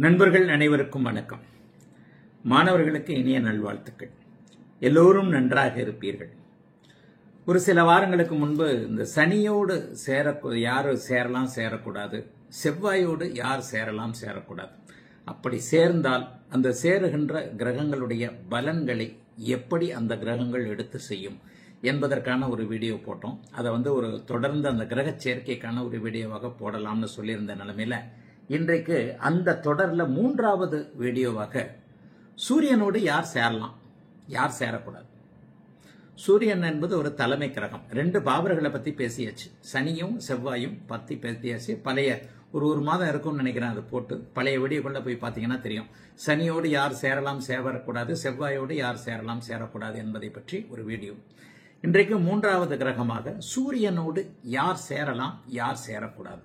நண்பர்கள் அனைவருக்கும் வணக்கம். மாணவர்களுக்கு இனிய நல்வாழ்த்துக்கள். எல்லோரும் நன்றாக இருப்பீர்கள். ஒரு சில வாரங்களுக்கு முன்பு இந்த சனியோடு யார் சேரலாம் சேரக்கூடாது, செவ்வாயோடு யார் சேரலாம் சேரக்கூடாது, அப்படி சேர்ந்தால் அந்த சேருகின்ற கிரகங்களுடைய பலன்களை எப்படி அந்த கிரகங்கள் எடுத்து செய்யும் என்பதற்கான ஒரு வீடியோ போட்டோம். அதை ஒரு தொடர்ந்து அந்த கிரக சேர்க்கைக்கான ஒரு வீடியோவாக போடலாம்னு சொல்லியிருந்த நிலைமையில இன்றைக்கு அந்த தொடர்ல 3வது வீடியோவாக சூரியனோடு யார் சேரலாம் யார் சேரக்கூடாது. சூரியன் என்பது ஒரு தலைமை கிரகம். 2 பாவர்களை பத்தி பேசியாச்சு, சனியும் செவ்வாயும் பத்தி பேசியாச்சு. பழைய ஒரு மாதம் இருக்கும்னு நினைக்கிறேன், அது போட்டு பழைய வீடியோக்குள்ள போய் பார்த்தீங்கன்னா தெரியும். சனியோடு யார் சேரலாம் சேரக்கூடாது, செவ்வாயோடு யார் சேரலாம் சேரக்கூடாது என்பதை பற்றி ஒரு வீடியோ. இன்றைக்கு 3வது கிரகமாக சூரியனோடு யார் சேரலாம் யார் சேரக்கூடாது.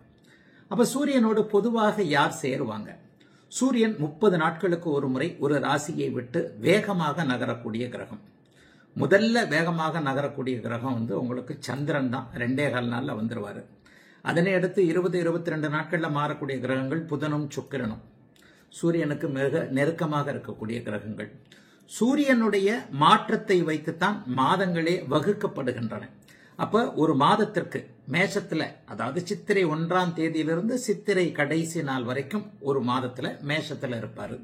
அப்ப சூரியனோடு பொதுவாக யார் சேருவாங்க? சூரியன் 30 நாட்களுக்கு ஒரு முறை ஒரு ராசியை விட்டு வேகமாக நகரக்கூடிய கிரகம். முதல்ல வேகமாக நகரக்கூடிய கிரகம் உங்களுக்கு சந்திரன் தான். 2.25 நாள்ல வந்துருவாரு. அதனை அடுத்து 20-22 நாட்கள்ல மாறக்கூடிய கிரகங்கள் புதனும் சுக்கிரனும். சூரியனுக்கு மிக நெருக்கமாக இருக்கக்கூடிய கிரகங்கள். சூரியனுடைய மாற்றத்தை வைத்துத்தான் மாதங்களே வகுக்கப்படுகின்றன. அப்ப ஒரு மாதத்திற்கு மேஷத்துல, அதாவது சித்திரை 1ஆம் தேதியிலிருந்து சித்திரை கடைசி நாள் வரைக்கும் ஒரு மாதத்துல மேஷத்துல இருப்பாரு.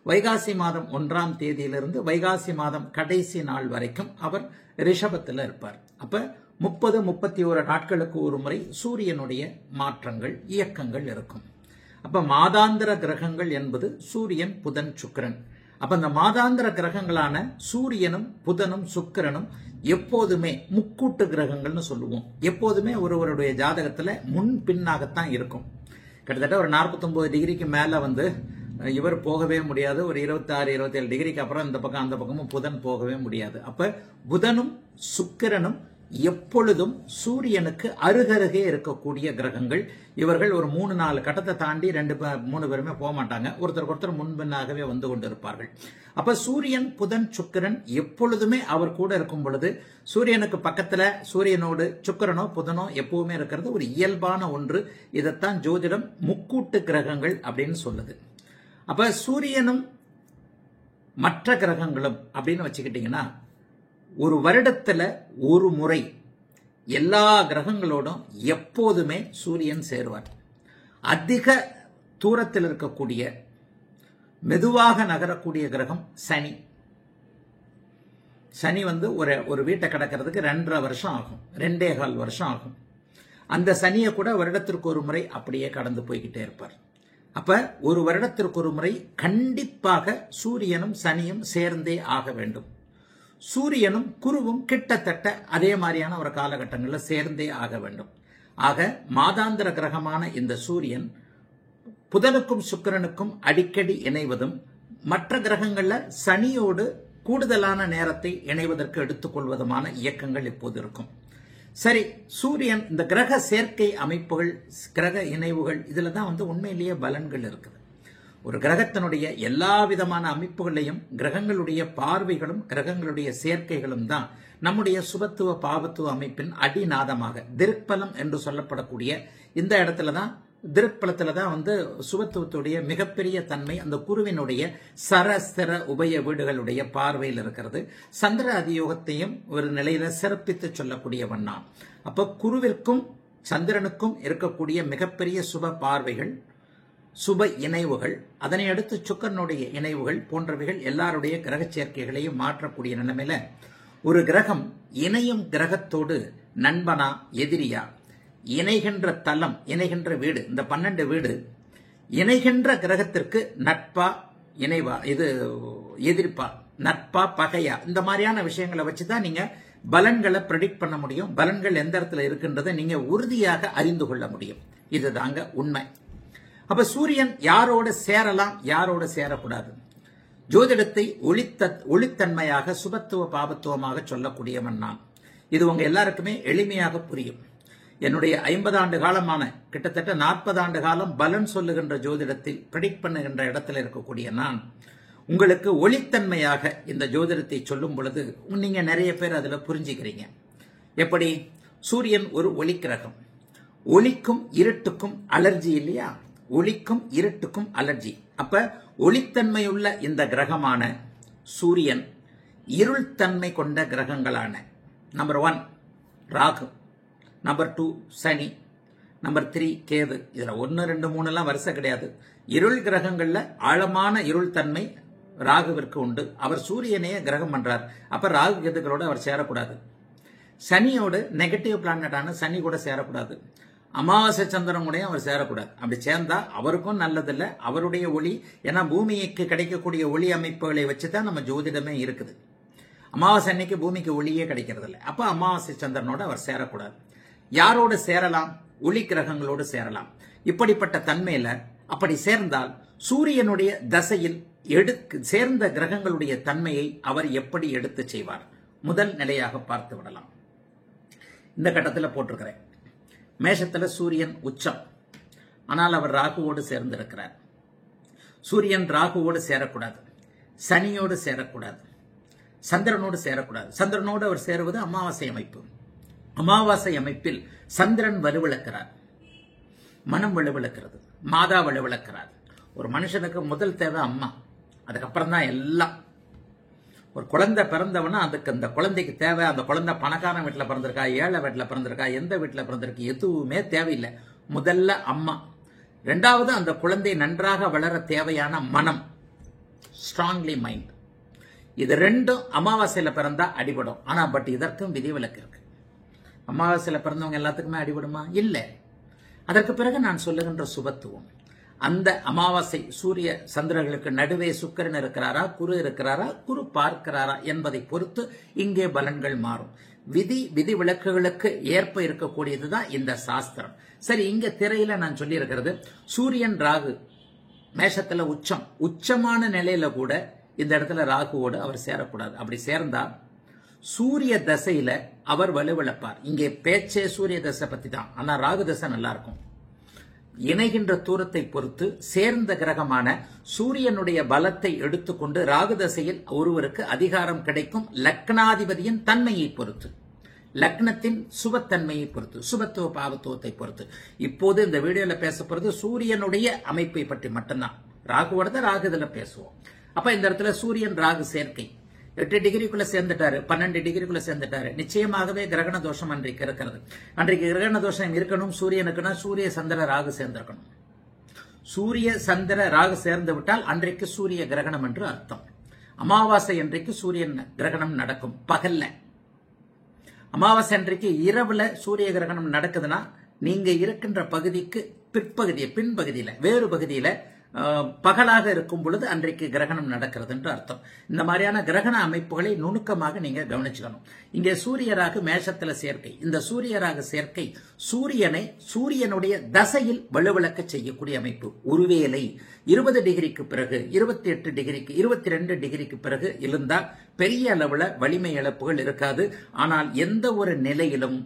வைகாசி மாதம் 1ஆம் தேதியிலிருந்து வைகாசி மாதம் கடைசி நாள் வரைக்கும் அவர் ரிஷபத்துல இருப்பார். அப்ப 30-31 நாட்களுக்கு ஒரு முறை சூரியனுடைய மாற்றங்கள் இயக்கங்கள் இருக்கும். அப்ப மாதாந்திர கிரகங்கள் என்பது சூரியன் புதன் சுக்கிரன். அப்ப இந்த மாதாந்திர கிரகங்களான சூரியனும் புதனும் சுக்கிரனும் எப்போதுமே முக்கூட்டு கிரகங்கள்னு சொல்லுவோம். எப்போதுமே ஒருவருடைய ஜாதகத்துல முன் பின்னாகத்தான் இருக்கும். கிட்டத்தட்ட ஒரு 49 டிகிரிக்கு மேல இவர் போகவே முடியாது. ஒரு 26-27 டிகிரிக்கு அப்புறம் இந்த பக்கம் அந்த பக்கமும் புதன் போகவே முடியாது. அப்ப புதனும் சுக்கிரனும் எப்பொழுதும் சூரியனுக்கு அருகருகே இருக்கக்கூடிய கிரகங்கள். இவர்கள் ஒரு 3-4 கட்டத்தை தாண்டி 2-3 பேருமே போக மாட்டாங்க. ஒருத்தருக்கு முன்பின்னாகவே வந்து கொண்டிருப்பார்கள். அப்ப சூரியன் புதன் சுக்கிரன் எப்பொழுதுமே அவர் கூட இருக்கும் பொழுது சூரியனுக்கு பக்கத்துல சூரியனோடு சுக்கிரனோ புதனோ எப்பவுமே இருக்கிறது ஒரு இயல்பான ஒன்று. இதைத்தான் ஜோதிடம் முக்கூட்டு கிரகங்கள் அப்படின்னு சொல்லுது. அப்ப சூரியனும் மற்ற கிரகங்களும் அப்படின்னு வச்சுக்கிட்டீங்கன்னா ஒரு வருடத்துல ஒரு முறை எல்லா கிரகங்களோடும் எப்போதுமே சூரியன் சேருவார். அதிக தூரத்தில் இருக்கக்கூடிய மெதுவாக நகரக்கூடிய கிரகம் சனி. சனி ஒரு வீட்டை கடக்கிறதுக்கு 2.5 வருஷம் ஆகும், 2.25 வருஷம் ஆகும். அந்த சனியை கூட வருடத்திற்கு ஒரு முறை அப்படியே கடந்து போய்கிட்டே இருப்பார். அப்ப ஒரு வருடத்திற்கு ஒரு முறை கண்டிப்பாக சூரியனும் சனியும் சேர்ந்தே ஆக வேண்டும். சூரியனும் குருவும் கிட்டத்தட்ட அதே மாதிரியான ஒரு காலகட்டங்களில் சேர்ந்தே ஆக வேண்டும். ஆக மாதாந்திர கிரகமான இந்த சூரியன் புதனுக்கும் சுக்கிரனுக்கும் அடிக்கடி இணைவதும் மற்ற கிரகங்கள்ல சனியோடு கூடுதலான நேரத்தை இணைவதற்கு எடுத்துக்கொள்வதுமான இயக்கங்கள் இப்போது இருக்கும். சரி, சூரியன் இந்த கிரக சேர்க்கை அமைப்புகள் கிரக இணைவுகள் இதுல தான் உண்மையிலேயே பலன்கள் இருக்குது. ஒரு கிரகத்தினுடைய எல்லா விதமான அமைப்புகளையும் கிரகங்களுடைய பார்வைகளும் கிரகங்களுடைய சேர்க்கைகளும் தான் நம்முடைய சுபத்துவ பாவத்துவ அமைப்பின் அடிநாதமாக திருப்பலம் என்று சொல்லப்படக்கூடிய இந்த இடத்துலதான் திருப்பலத்துலதான் சுபத்துவத்துடைய மிகப்பெரிய தன்மை அந்த குருவினுடைய சரஸ்திர உபய வீடுகளுடைய பார்வையில் இருக்கிறது. சந்திர அதியோகத்தையும் ஒரு நிலையில சிறப்பித்து சொல்லக்கூடிய வண்ணம். அப்ப குருவிற்கும் சந்திரனுக்கும் இருக்கக்கூடிய மிகப்பெரிய சுப பார்வைகள், சுப இணைவுகள், அதனை அடுத்து சுக்கரனுடைய இணைவுகள் போன்றவைகள் எல்லாருடைய கிரக சேர்க்கைகளையும் மாற்றக்கூடிய நிலைமையில ஒரு கிரகம் இணையும் கிரகத்தோடு நண்பனா எதிரியா, இணைகின்ற தலம் இணைகின்ற வீடு, இந்த 12 வீடு இணைகின்ற கிரகத்திற்கு நட்பா இணைவா, இது எதிர்ப்பா, நட்பா பகையா, இந்த மாதிரியான விஷயங்களை வச்சுதான் நீங்க பலன்களை ப்ரெடிக்ட் பண்ண முடியும். பலன்கள் எந்த இடத்துல இருக்கின்றதை நீங்க உறுதியாக அறிந்து கொள்ள முடியும். இதுதாங்க உண்மை. அப்ப சூரியன் யாரோட சேரலாம் யாரோட சேரக்கூடாது? ஜோதிடத்தை ஒளித்தன்மையாக சுபத்துவ பாபத்துவமாக சொல்லக்கூடியவன் நான். இது உங்க எல்லாருக்குமே எளிமையாக புரியும். என்னுடைய 50 ஆண்டு காலமான கிட்டத்தட்ட 40 ஆண்டு காலம் பலன் சொல்லுகின்ற ஜோதிடத்தில் ப்ரெடிக்ட் பண்ணுகின்ற இடத்துல இருக்கக்கூடிய நான் உங்களுக்கு ஒளித்தன்மையாக இந்த ஜோதிடத்தை சொல்லும் பொழுது நீங்க நிறைய பேர் அதுல புரிஞ்சுக்கிறீங்க. எப்படி? சூரியன் ஒரு ஒளி கிரகம். ஒளிக்கும் இருட்டுக்கும் அலர்ஜி இல்லையா? ஒளிக்கும் இருட்டுக்கும் அலர்ஜி. அப்ப ஒளித்தன்மையுள்ள இந்த கிரகமான சூரியன் இருள் தன்மை கொண்ட கிரகங்களான நம்பர் 1 ராகு, நம்பர் 2 சனி, நம்பர் 3 கேது. இதுல 1 2 3 எல்லாம் வரிசை கிடையாது. இருள் கிரகங்கள்ல ஆழமான இருள் தன்மை ராகுவிற்கு உண்டு. அவர் சூரியனையே கிரகம் பண்றார். அப்ப ராகு கேதுகளோட அவர் சேரக்கூடாது. சனியோடு நெகட்டிவ் பிளானட்டான சனி கூட சேரக்கூடாது. அமாவாசை சந்திரன் கூட அவர் சேரக்கூடாது. அப்படி சேர்ந்தா அவருக்கும் நல்லதில்லை. அவருடைய ஒளி, ஏன்னா பூமிக்கு கிடைக்கக்கூடிய ஒளி அமைப்புகளை வச்சுதான் நம்ம ஜோதிடமே இருக்குது. அமாவாசை அன்னைக்கு பூமிக்கு ஒளியே கிடைக்கிறது இல்லை. அப்ப அமாவாசை சந்திரனோட அவர் சேரக்கூடாது. யாரோடு சேரலாம்? ஒளி கிரகங்களோடு சேரலாம். இப்படிப்பட்ட தன்மையில அப்படி சேர்ந்தால் சூரியனுடைய தசையில் சேர்ந்த கிரகங்களுடைய தன்மையை அவர் எப்படி எடுத்து செய்வார்? முதல் நிலையாக பார்த்து விடலாம். இந்த கட்டத்தில் போட்டிருக்கிறேன். மேஷத்துல சூரியன் உச்சம், ஆனால் அவர் ராகுவோடு சேர்ந்திருக்கிறார். சூரியன் ராகுவோடு சேரக்கூடாது, சனியோடு சேரக்கூடாது, சந்திரனோடு சேரக்கூடாது. சந்திரனோடு அவர் சேருவது அமாவாசை அமைப்பு. அமாவாசை அமைப்பில் சந்திரன் வலுவிழக்கிறார், மனம் வலுவிழக்கிறது, மாதா வலுவிழக்கிறார். ஒரு மனுஷனுக்கு முதல் தேவை அம்மா, அதுக்கப்புறம் தான் எல்லாம். ஒரு குழந்தை பிறந்தவனா அதுக்கு அந்த குழந்தைக்கு தேவை. அந்த குழந்தை பணக்காரன் வீட்டில் பிறந்திருக்கா, ஏழை வீட்டில் பிறந்திருக்கா, எந்த வீட்டில் பிறந்திருக்கு, எதுவுமே தேவையில்லை. முதல்ல அம்மா. ரெண்டாவது அந்த குழந்தை நன்றாக வளர தேவையான மனம், ஸ்ட்ராங்லி மைண்ட். இது ரெண்டும் அமாவாசையில பிறந்தா அடிபடும். ஆனா பட் இதற்கும் விதிவிலக்கு இருக்கு. அமாவாசையில பிறந்தவங்க எல்லாத்துக்குமே அடிபடுமா? இல்லை. அதற்கு பிறகு நான் சொல்லுகின்ற சுபத்துவம், அந்த அமாவாசை சூரிய சந்திரர்களுக்கு நடுவே சுக்கிரன் இருக்கிறாரா, குரு இருக்கிறாரா, குரு பார்க்கிறாரா என்பதை பொறுத்து இங்கே பலன்கள் மாறும். விதி விலக்குகளுக்கு ஏற்ப இருக்கக்கூடியதுதான் இந்த சாஸ்திரம். சரி, இங்க திரையில நான் சொல்லி இருக்கிறது சூரியன் ராகு மேஷத்துல உச்சமான நிலையில கூட இந்த இடத்துல ராகுவோடு அவர் சேரக்கூடாது. அப்படி சேர்ந்தா சூரிய தசையில அவர் வலுவிழப்பார். இங்கே பேச்சே சூரிய தசை பத்தி தான். ஆனா ராகு தசை நல்லா இருக்கும். இணைகின்ற தூரத்தை பொறுத்து சேர்ந்த கிரகமான சூரியனுடைய பலத்தை எடுத்துக்கொண்டு ராகு தசையில் ஒருவருக்கு அதிகாரம் கிடைக்கும். லக்னாதிபதியின் தன்மையை பொறுத்து, லக்னத்தின் சுபத்தன்மையை பொறுத்து, சுபத்துவ பாவத்துவத்தை பொறுத்து. இப்போது இந்த வீடியோல பேச போறது சூரியனுடைய அமைப்பை பற்றி மட்டும்தான். ராகுவோட ராகு இதுல பேசுவோம். அப்ப இந்த இடத்துல சூரியன் ராகு சேர்க்கை 8 டிகிரிக்குள்ள சேர்ந்துட்டாரு, 12 டிகிரிக்குள்ள சேர்ந்துட்டாரு. நிச்சயமாகவே கிரகண தோஷம் அன்றைக்கு இருக்கிறது. அன்றைக்கு கிரகண தோஷம் இருக்கணும் சூரியனுக்குன்னா சூரிய சந்திர ராகு சேர்ந்திருக்கணும். சூரிய சந்திர ராகு சேர்ந்து விட்டால் அன்றைக்கு சூரிய கிரகணம் என்று அர்த்தம். அமாவாசை அன்றைக்கு சூரியன் கிரகணம் நடக்கும் பகல்ல. அமாவாசை அன்றைக்கு இரவுல சூரிய கிரகணம் நடக்குதுன்னா நீங்க இருக்கின்ற பகுதிக்கு பின்பகுதியில வேறு பகுதியில பகலாக இருக்கும் பொழுது அன்றைக்கு கிரகணம் நடக்கிறது என்று அர்த்தம். இந்த மாதிரியான கிரகண அமைப்புகளை நுணுக்கமாக நீங்க கவனிச்சுக்கணும். இங்கே சூரியராக மேஷத்துல சேர்க்கை. இந்த சூரியராக சேர்க்கை சூரியனுடைய தசையில் வலுவிழக்க செய்யக்கூடிய அமைப்பு. ஒருவேளை 20 டிகிரிக்கு பிறகு 28 டிகிரிக்கு 22 டிகிரிக்கு பிறகு இருந்தால் பெரிய அளவுல வலிமை இழப்புகள் இருக்காது. ஆனால் எந்த ஒரு நிலையிலும்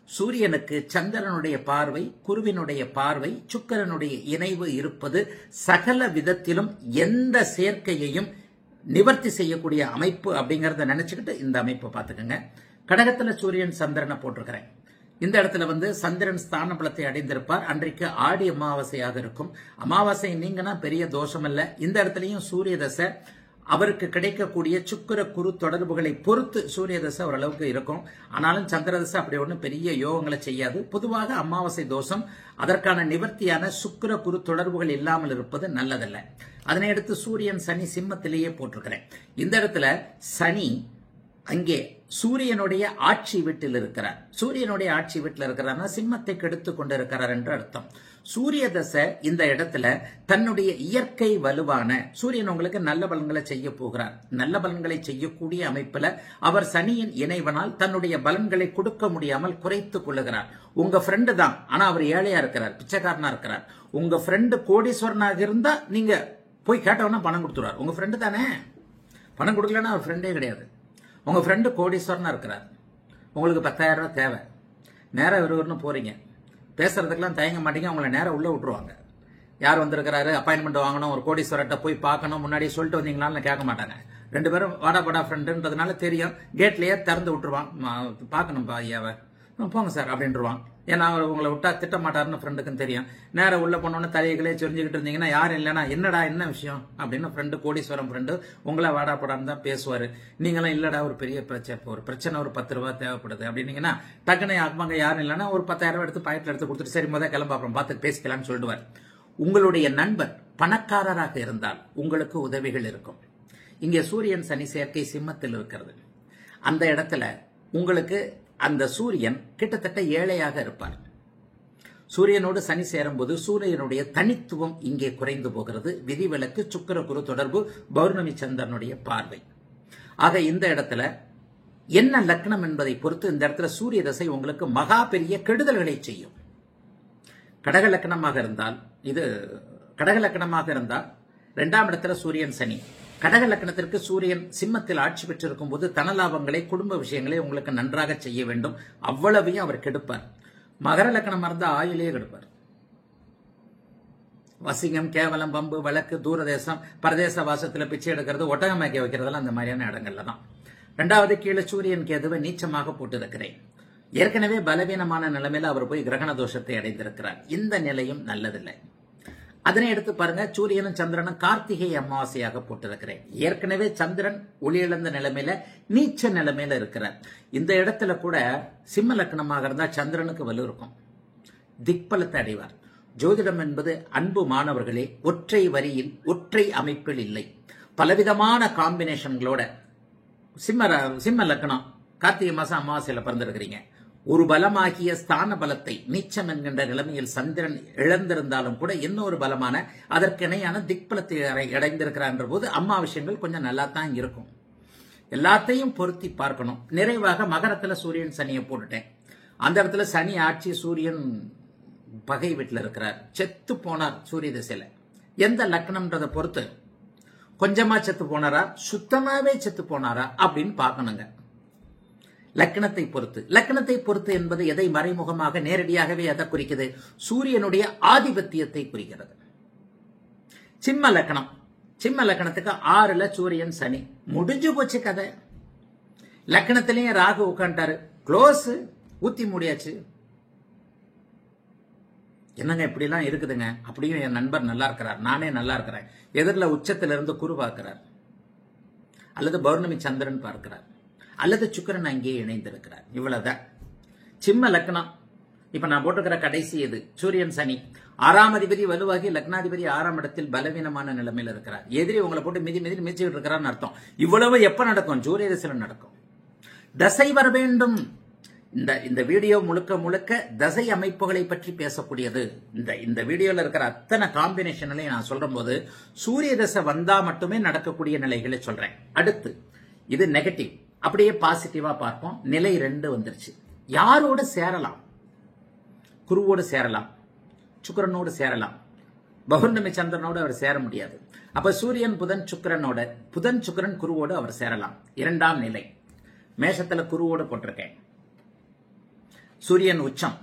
சூரியனுக்கு சந்திரனுடைய பார்வை, குருவினுடைய பார்வை, சுக்கிரனுடைய இணைவு இருப்பது சகல விதத்திலும் எந்த சேர்க்கையையும் நிவர்த்தி செய்யக்கூடிய அமைப்பு அப்படிங்கறத நினைச்சுக்கிட்டு இந்த அமைப்பை பார்த்துக்கோங்க. கடகத்துல சூரியன் சந்திரனை போட்டிருக்கிறேன். இந்த இடத்துல சந்திரன் ஸ்தான பலத்தை அடைந்திருப்பார். அன்றைக்கு ஆடி அமாவாசையாக இருக்கும். அமாவாசை நீங்கன்னா பெரிய தோஷம் அல்ல. இந்த இடத்துலயும் சூரிய தசை அவருக்கு கிடைக்கக்கூடிய சுக்கிர குரு தொடர்புகளை பொறுத்து சூரிய தசை ஓரளவுக்கு இருக்கும். ஆனாலும் சந்திர தசை அப்படி ஒன்றும் பெரிய யோகங்களை செய்யாது. பொதுவாக அமாவாசை தோஷம் அதற்கான நிவர்த்தியான சுக்கிர குரு தொடர்புகள் இல்லாமல் இருப்பது நல்லதல்ல. அதனை அடுத்து சூரியன் சனி சிம்மத்திலேயே போட்டிருக்கிறேன். இந்த இடத்துல சனி அங்கே சூரியனுடைய ஆட்சி வீட்டில் இருக்கிறார். சூரியனுடைய ஆட்சி வீட்டில் இருக்கிறார்னா சிம்மத்தை கெடுத்து கொண்டிருக்கிறார் என்று அர்த்தம். சூரிய தசை இந்த இடத்துல தன்னுடைய இயற்கை வலுவான சூரியன் உங்களுக்கு நல்ல பலன்களை செய்ய போகிறார். நல்ல பலன்களை செய்யக்கூடிய அமைப்புல அவர் சனியின் இணைவனால் தன்னுடைய பலன்களை கொடுக்க முடியாமல் குறைத்துக் கொள்ளுகிறார். உங்க ஃப்ரெண்டு தான், ஆனா அவர் ஏழையா இருக்கிறார், பிச்சைக்காரனா இருக்கிறார். உங்க ஃப்ரெண்டு கோடீஸ்வரனாக இருந்தா நீங்க போய் கேட்டவனா பணம் கொடுத்துருவார். உங்க ஃப்ரெண்டு தானே, பணம் கொடுக்கலன்னா அவர் ஃப்ரெண்டே கிடையாது. உங்க ஃப்ரெண்டு கோடீஸ்வரனா இருக்கிறார், உங்களுக்கு 10,000 ரூபாய் தேவை, நேரம் விறுவிறுன்னு போறீங்க, பேசுறதுக்கெல்லாம் தயங்க மாட்டீங்க, உங்களை நேரம் உள்ள விட்டுருவாங்க. யார் வந்திருக்கிறாரு, அப்பாயின்மெண்ட் வாங்கணும், ஒரு கோடீஸ்வரர்கிட்ட போய் பார்க்கணும், முன்னாடியே சொல்லிட்டு வந்தீங்களான்னு கேட்க மாட்டாங்க. 2 பேரும் வாடா ஃப்ரெண்டுன்றதுனால தெரியும், கேட்லயே திறந்து விட்டுருவான். பார்க்கணும் ஐயாவை, போங்க சார் அப்படின்ட்டுருவான். ஏன்னா அவர் உங்களை விட்டா திட்ட மாட்டாருன்னு ஃப்ரெண்டுக்கும் தெரியும். நேரம் உள்ள போனோன்னு தலைகளே சொரிஞ்சுக்கிட்டு இருந்தீங்கன்னா யாரும் இல்லைன்னா என்னடா என்ன விஷயம் அப்படின்னு ஃப்ரெண்டு, கோடீஸ்வரம் ஃப்ரெண்டு உங்களை வாடா போடான்னு தான் பேசுவாரு. நீங்களும் இல்லடா ஒரு பெரிய பிரச்சனை ஒரு 10 ரூபா தேவைப்படுது அப்படின்னீங்கன்னா டக்குனு அவங்க யாரும் இல்லைன்னா ஒரு 10,000 ரூபாய் எடுத்து பாக்கெட்ல எடுத்து கொடுத்துட்டு சரி முதல் கிளம்ப அப்புறம் பார்த்து பேசிக்கலாம்னு சொல்லிடுவார். உங்களுடைய நண்பர் பணக்காரராக இருந்தால் உங்களுக்கு உதவிகள் இருக்கும். இங்கே சூரியன் சனி சேர்க்கை சிம்மத்தில் இருக்கிறது. அந்த இடத்துல உங்களுக்கு அந்த சூரியன் கிட்டத்தட்ட ஏழையாக இருப்பார். சூரியனோடு சனி சேரும்போது சூரியனுடைய தனித்துவம் இங்கே குறைந்து போகிறது. விதிவிலக்கு சுக்கிர குரு தொடர்பு, பௌர்ணமி சந்திரனுடைய பார்வை. ஆக இந்த இடத்துல என்ன லக்னம் என்பதை பொறுத்து இந்த இடத்துல சூரிய தசை உங்களுக்கு மகா பெரிய கெடுதல்களை செய்யும். கடக லக்னமாக இருந்தால் இது கடக லக்னமாக இருந்தால் 2ஆம் இடத்துல சூரியன் சனி. கடக லக்னத்திற்கு சூரியன் சிம்மத்தில் ஆட்சி பெற்றிருக்கும் போது தனலாபங்களை, குடும்ப விஷயங்களை உங்களுக்கு நன்றாக செய்ய வேண்டும். அவ்வளவையும் அவர் கெடுப்பார். மகர லக்னம் இருந்தா ஆயுளே கெடுப்பார். வசிகம், கேவலம், பம்பு, வழக்கு, தூரதேசம், பரதேச வாசத்துல பிச்சை எடுக்கிறது, ஒட்டகமாக்கி வைக்கிறதெல்லாம் அந்த மாதிரியான இடங்கள்ல தான். 2வது கீழே சூரியன் கேதுவை நீச்சமாக போட்டு இருக்கிறேன். ஏற்கனவே பலவீனமான நிலைமையில அவர் போய் கிரகண தோஷத்தை அடைந்திருக்கிறார். இந்த நிலையும் நல்லதில்லை. அதனை எடுத்து பாருங்க, சூரியனும் சந்திரனும் கார்த்திகை அமாவாசையாக போட்டிருக்கிறேன். ஏற்கனவே சந்திரன் ஒளியிழந்த நிலைமையில நீச்ச நிலைமையில இருக்கிறார். இந்த இடத்துல கூட சிம்ம லக்னமாக இருந்தா சந்திரனுக்கு வலு இருக்கும், திக்பலத்தை அடைவார். ஜோதிடம் என்பது அன்பு மாணவர்களே ஒற்றை வரியில் ஒற்றை அமைப்பில் இல்லை, பலவிதமான காம்பினேஷன்களோட. சிம்ம லக்னம் கார்த்திகை மாசம் அமாவாசையில பிறந்திருக்கிறீங்க. ஒரு பலமாகிய ஸ்தான பலத்தை நீச்சம் என்கின்ற நிலைமையில் சந்திரன் இழந்திருந்தாலும் கூட இன்னொரு பலமான அதற்கு இணையான திக்பலத்தை அடைந்திருக்கிறார் போது அம்மா விஷயங்கள் கொஞ்சம் நல்லா தான் இருக்கும். எல்லாத்தையும் பொருத்தி பார்க்கணும். நிறைவாக மகரத்துல சூரியன் சனியை போட்டுட்டேன். அந்த இடத்துல சனி ஆட்சி, சூரியன் பகை வீட்டில் இருக்கிறார். செத்து போனார் சூரிய திசையில. எந்த லக்னம்ன்றதை பொறுத்து கொஞ்சமா செத்து போனாரா சுத்தமாவே செத்து போனாரா அப்படின்னு பார்க்கணுங்க. லக்னத்தை பொறுத்து என்பது எதை மறைமுகமாக நேரடியாகவே எதை குறிக்கிறது? சூரியனுடைய ஆதிபத்தியத்தை குறிக்கிறது. சிம்ம லக்னத்துக்கு 6ல சூரியன் சனி, முடிஞ்சு போச்சு கதை. லக்னத்திலேயே ராகு உட்காண்டாரு, க்ளோஸ், ஊத்தி மூடியாச்சு. என்னங்க இப்படி எல்லாம் இருக்குதுங்க. அப்படியும் என் நண்பர் நல்லா இருக்கிறார், நானே நல்லா இருக்கிறேன். எதிரில் உச்சத்திலிருந்து குரு பார்க்கிறார், அல்லது பௌர்ணமி சந்திரன் பார்க்கிறார், அல்லது சுக்கிரன் அங்கேயே இணைந்திருக்கிறார். இவ்வளவுதான் சிம்ம லக்னம். இப்ப நான் போட்டுக்கிற கடைசி இது சூரியன் சனி. 6ஆம் அதிபதி வலுவாகி லக்னாதிபதி 6ஆம் இடத்தில் பலவீனமான நிலைமையில் இருக்கிறார். எதிரி உங்களை போட்டு மிதிச்சுட்டு இருக்கிறான்னு அர்த்தம். இவ்வளவு எப்ப நடக்கும்? சூரிய திசையில் நடக்கும். தசை வர வேண்டும். இந்த வீடியோ முழுக்க தசை அமைப்புகளை பற்றி பேசக்கூடியது. இந்த வீடியோல இருக்கிற அத்தனை காம்பினேஷன்களையும் நான் சொல்ற போது சூரிய தசை வந்தா மட்டுமே நடக்கக்கூடிய நிலைகளை சொல்றேன். அடுத்து இது நெகட்டிவ். அப்படியே பாசிட்டிவா பார்ப்போம். நிலை 2 வந்துருச்சு. யாரோடு சேரலாம்? குருவோடு சேரலாம், சுக்கிரனோடு சேரலாம். பௌர்ணமி சந்திரனோடு அவர் சேர முடியாது. அப்ப சூரியன் புதன் சுக்கிரன் குருவோடு அவர் சேரலாம். 2ஆம் நிலை மேஷத்துல குருவோடு போட்டிருக்கேன். சூரியன் உச்சம்,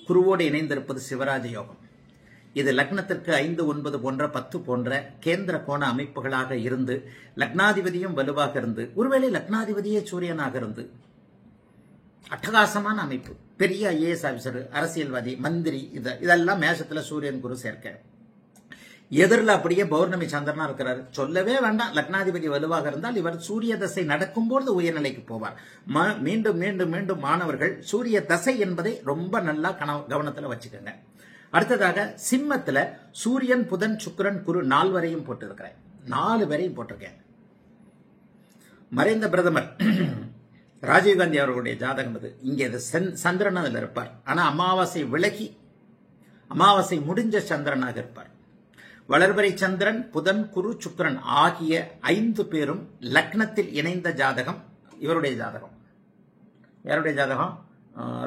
குருவோடு இணைந்திருப்பது சிவராஜ யோகம். இது லக்னத்திற்கு 5, 9 போன்ற 10 போன்ற கேந்திர கோண அமைப்புகளாக இருந்து லக்னாதிபதியும் வலுவாக இருந்து, ஒருவேளை லக்னாதிபதியே சூரியனாக இருந்து அட்டகாசமான அமைப்பு. பெரிய ஐஏஎஸ் ஆபிசர், அரசியல்வாதி, மந்திரி, இதெல்லாம் மேஷத்துல சூரியன் குரு சேர்க்க. எதிரில் அப்படியே பௌர்ணமி சந்திரனா இருக்கிறார். சொல்லவே வேண்டாம். லக்னாதிபதி வலுவாக இருந்தால் இவர் சூரிய தசை நடக்கும்போது உயர்நிலைக்கு போவார். மீண்டும் மீண்டும் மீண்டும் மாணவர்கள் சூரிய தசை என்பதை ரொம்ப நல்லா கவனத்தில் வச்சுக்கோங்க. அடுத்ததாக சிம்மத்துல சூரியன் புதன் சுக்கிரன் குரு 4 வரையும் போட்டிருக்கிறேன். 4 வரையும் போட்டிருக்கேன். மறைந்த பிரதமர் ராஜீவ்காந்தி அவர்களுடைய ஜாதகம் அது. இங்கே சந்திரன் அதில் இருப்பார். ஆனா அமாவாசை விலகி அமாவாசை முடிஞ்ச சந்திரனாக இருப்பார். வளர்பறை சந்திரன் புதன் குரு சுக்கிரன் ஆகிய 5 பேரும் லக்னத்தில் இணைந்த ஜாதகம் இவருடைய ஜாதகம். யாருடைய ஜாதகம்?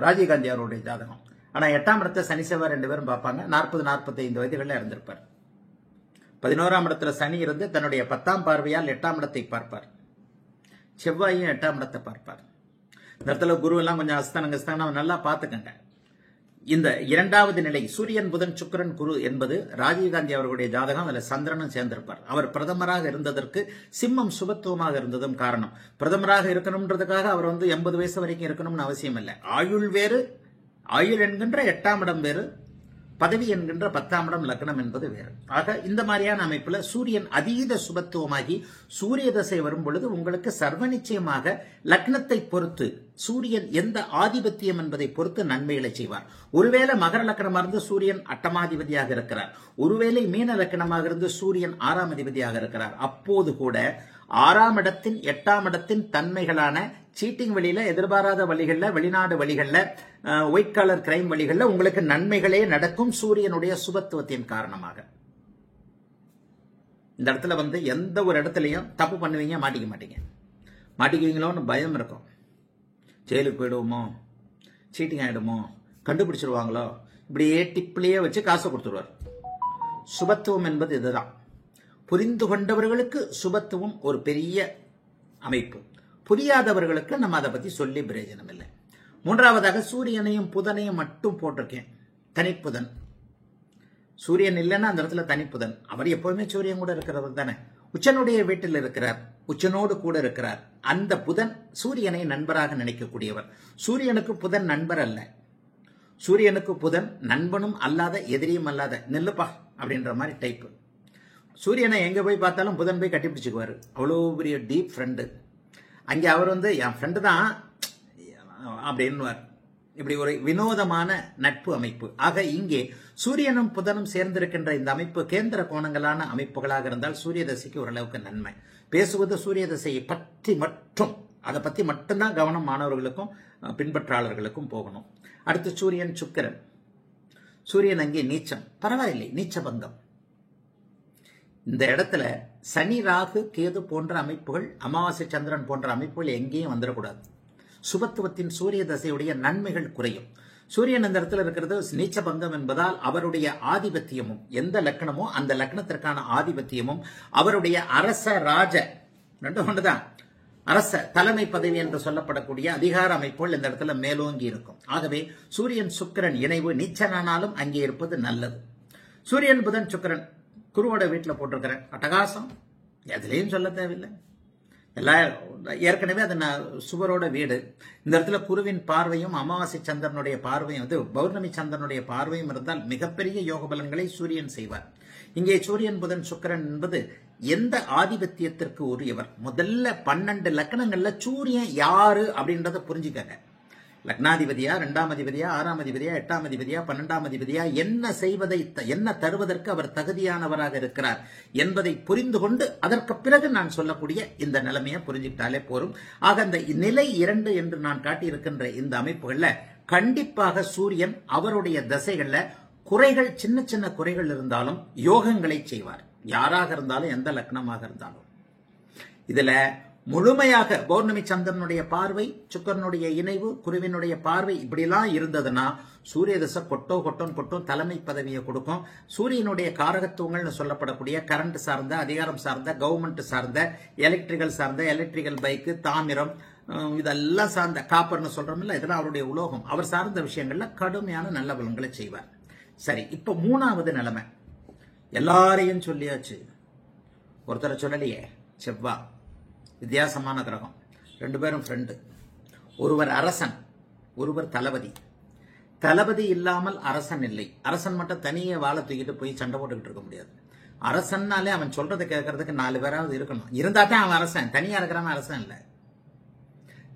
ராஜீவ்காந்தி அவருடைய ஜாதகம். ஆனா 8ஆம் இடத்தை சனி செவ்வாய் 2 பேரும் பார்ப்பாங்க. 40-45 வயதுகளில் இருந்திருப்பார். 11ஆம் இடத்துல சனி இருந்து தன்னுடைய 10ஆம் பார்வையால் 8ஆம் இடத்தை பார்ப்பார். செவ்வாயும் 8ஆம் இடத்தை பார்ப்பார். இந்த இடத்துல குரு எல்லாம் கொஞ்சம் அஸ்தானம் நல்லா பார்த்துக்கங்க. இந்த 2வது நிலை சூரியன் புதன் சுக்கிரன் குரு என்பது ராஜீவ்காந்தி அவர்களுடைய ஜாதகம். அதில் சந்திரனும் சேர்ந்திருப்பார். அவர் பிரதமராக இருந்ததற்கு சிம்மம் சுபத்துவமாக இருந்ததும் காரணம். பிரதமராக இருக்கணும்ன்றதுக்காக அவர் 80 வயசு வரைக்கும் இருக்கணும்னு அவசியம் இல்லை. ஆயுள் வேறு ஆயுள் என்கின்ற 8ஆம் இடம் வேறு, பதவி என்கின்ற 10ஆம் இடம் லக்னம் என்பது வேறு. ஆக இந்த மாதிரியான அமைப்புல சூரியன் அதீத சுபத்துவமாகி சூரிய தசை வரும் பொழுது உங்களுக்கு சர்வ நிச்சயமாக லக்னத்தை பொறுத்து சூரியன் எந்த ஆதிபத்தியம் என்பதை பொறுத்து நன்மைகளை செய்வார். ஒருவேளை மகர லக்னமாக இருந்து சூரியன் அட்டமாதிபதியாக இருக்கிறார், ஒருவேளை மீன லக்னமாக இருந்து சூரியன் 6ஆம் அதிபதியாக இருக்கிறார். அப்போது கூட 6ஆம் இடத்தின் 8ஆம் இடத்தின் தன்மைகளான சீட்டிங் வழியில, எதிர்பாராத வழிகள்ல, வெளிநாடு வழிகள்ல, ஒயிட் காலர் கிரைம் வழிகள்ல உங்களுக்கு நன்மைகளே நடக்கும் சூரியனுடைய சுபத்துவத்தின் காரணமாக. இந்த இடத்துல எந்த ஒரு இடத்துலையும் தப்பு பண்ணுவீங்க, மாட்டிக்க மாட்டீங்க. மாட்டிக்குவீங்களோன்னு பயம் இருக்கும். ஜெயிலுக்கு போயிடுவோமோ, சீட்டிங் ஆயிடுமோ, கண்டுபிடிச்சிருவாங்களோ, இப்படியே டிப்லேயே வச்சு காசை கொடுத்துருவார். சுபத்துவம் என்பது இதுதான். புரிந்து கொண்டவர்களுக்கு சுபத்துவம் ஒரு பெரிய அமைப்பு, புரியாதவர்களுக்கு நம்ம அதை பத்தி சொல்லி பிரயோஜனம் இல்லை. மூன்றாவதாக சூரியனையும் புதனையும் மட்டும் போட்டிருக்கேன். தனிப்புதன், சூரியன் இல்லைன்னா அந்த இடத்துல தனிப்புதன். அவர் எப்பவுமே சூரியன் கூட இருக்கிறவர் தானே, உச்சனுடைய வீட்டில் இருக்கிறார், உச்சனோடு கூட இருக்கிறார். அந்த புதன் சூரியனை நண்பராக நினைக்கக்கூடியவர். சூரியனுக்கு புதன் நண்பர் அல்ல, சூரியனுக்கு புதன் நண்பனும் அல்லாத எதிரியும் அல்லாத நெல்லுப்பா அப்படின்ற மாதிரி டைப்பு. சூரியனை எங்க போய் பார்த்தாலும் புதன் போய் கட்டிப்பிடிச்சுக்குவாரு. அவ்வளோ பெரிய டீப் ஃப்ரெண்டு. அங்கே அவர் என் ஃப்ரெண்டு தான் அப்படின்னுவார். இப்படி ஒரு வினோதமான நட்பு அமைப்பு. ஆக இங்கே சூரியனும் புதனும் சேர்ந்திருக்கின்ற இந்த அமைப்பு கேந்திர கோணங்களான அமைப்புகளாக இருந்தால் சூரிய தசைக்கு ஓரளவுக்கு நன்மை. பேசுவது சூரிய தசையை பற்றி மட்டும், அதை பற்றி மட்டும்தான் கவனம் மாணவர்களுக்கும் பின்பற்றாளர்களுக்கும் போகணும். அடுத்து சூரியன் சுக்கிரன். சூரியன் அங்கே நீச்சம், பரவாயில்லை, நீச்ச பங்கம். இந்த இடத்துல சனி ராகு கேது போன்ற அமைப்புகள், அமாவாசை சந்திரன் போன்ற அமைப்புகள் எங்கேயும் வந்துடக்கூடாது. சுபத்துவத்தின் சூரிய தசையுடைய நன்மைகள் குறையும். சூரியன் இந்த இடத்துல இருக்கிறது நீச்ச பங்கம் என்பதால் அவருடைய ஆதிபத்தியமும், எந்த லக்னமோ அந்த லக்னத்திற்கான ஆதிபத்தியமும், அவருடைய அரச ராஜ ரெண்டும் ஒன்றுதான், அரச தலைமை பதவி என்று சொல்லப்படக்கூடிய அதிகார அமைப்புகள் இந்த இடத்துல மேலோங்கி இருக்கும். ஆகவே சூரியன் சுக்கிரன் இணைவு நீச்சனானாலும் அங்கே இருப்பது நல்லது. சூரியன் புதன் சுக்கிரன் குருவோட வீட்டில் போட்டிருக்கிறேன், அட்டகாசம், எதுலேயும் சொல்ல தேவையில்லை. ஏற்கனவே அது சுவரோட வீடு. இந்த இடத்துல குருவின் பார்வையும் அமாவாசை சந்திரனுடைய பார்வையும் பௌர்ணமி சந்திரனுடைய பார்வையும் இருந்தால் மிகப்பெரிய யோக பலன்களை சூரியன் செய்வார். இங்கே சூரியன் புதன் சுக்கிரன் என்பது எந்த ஆதிபத்தியத்திற்கு உரியவர். முதல்ல 12 லக்னங்கள்ல சூரியன் யாரு அப்படின்றத புரிஞ்சுக்கங்க. லக்னாதிபதியா, 2ஆம் அதிபதியா, 6ஆம் அதிபதியா, 8ஆம் அதிபதியா, 12ஆம் அதிபதியா, என்ன செய்வதை, என்ன தருவதற்கு அவர் தகுதியானவராக இருக்கிறார் என்பதை புரிந்து கொண்டு அதற்கு பிறகு நான் சொல்லக்கூடிய இந்த நிலைமையை புரிஞ்சுக்கிட்டாலே போரும். ஆக அந்த நிலை 2 என்று நான் காட்டியிருக்கின்ற இந்த அமைப்புகள்ல கண்டிப்பாக சூரியன் அவருடைய தசைகள்ல குறைகள், சின்ன சின்ன குறைகள் இருந்தாலும் யோகங்களை செய்வார். யாராக இருந்தாலும், எந்த லக்னமாக இருந்தாலும். இதுல முழுமையாக பௌர்ணமி சந்திரனுடைய பார்வை, சுக்கரனுடைய இணைவு, குருவினுடைய பார்வை இப்படிலாம் இருந்ததுன்னா சூரிய தசை கொட்டும் தலைமை பதவியை கொடுக்கும். சூரியனுடைய காரகத்துவங்கள்னு சொல்லப்படக்கூடிய கரண்ட் சார்ந்த, அதிகாரம் சார்ந்த, கவர்மெண்ட் சார்ந்த, எலக்ட்ரிக்கல் சார்ந்த, எலக்ட்ரிக்கல் பைக்கு, தாமிரம், இதெல்லாம் சார்ந்த காப்பர்னு சொல்றோம்ல, இதெல்லாம் அவருடைய உலோகம். அவர் சார்ந்த விஷயங்கள்ல கடுமையான நல்ல பலன்களை செய்வார். சரி, இப்ப 3வது நிலைமை. எல்லாரையும் சொல்லியாச்சு, ஒருத்தரை சொல்லலையே. செவ்வாய் வித்தியாசமான கிரகம், 2 பேரும் ஃப்ரெண்டு. ஒருவர் அரசன், ஒருவர் தளபதி. தளபதி இல்லாமல் அரசன் இல்லை. அரசன் மட்டும் தனியே வாழை தூக்கிட்டு போய் சண்டை போட்டுக்கிட்டு இருக்க முடியாது. அரசன்னாலே அவன் சொல்றதை கேட்கறதுக்கு 4 பேராவது இருக்கணும். இருந்தா தான் அவன் அரசன். தனியா இருக்கிறவன் அரசன் இல்லை.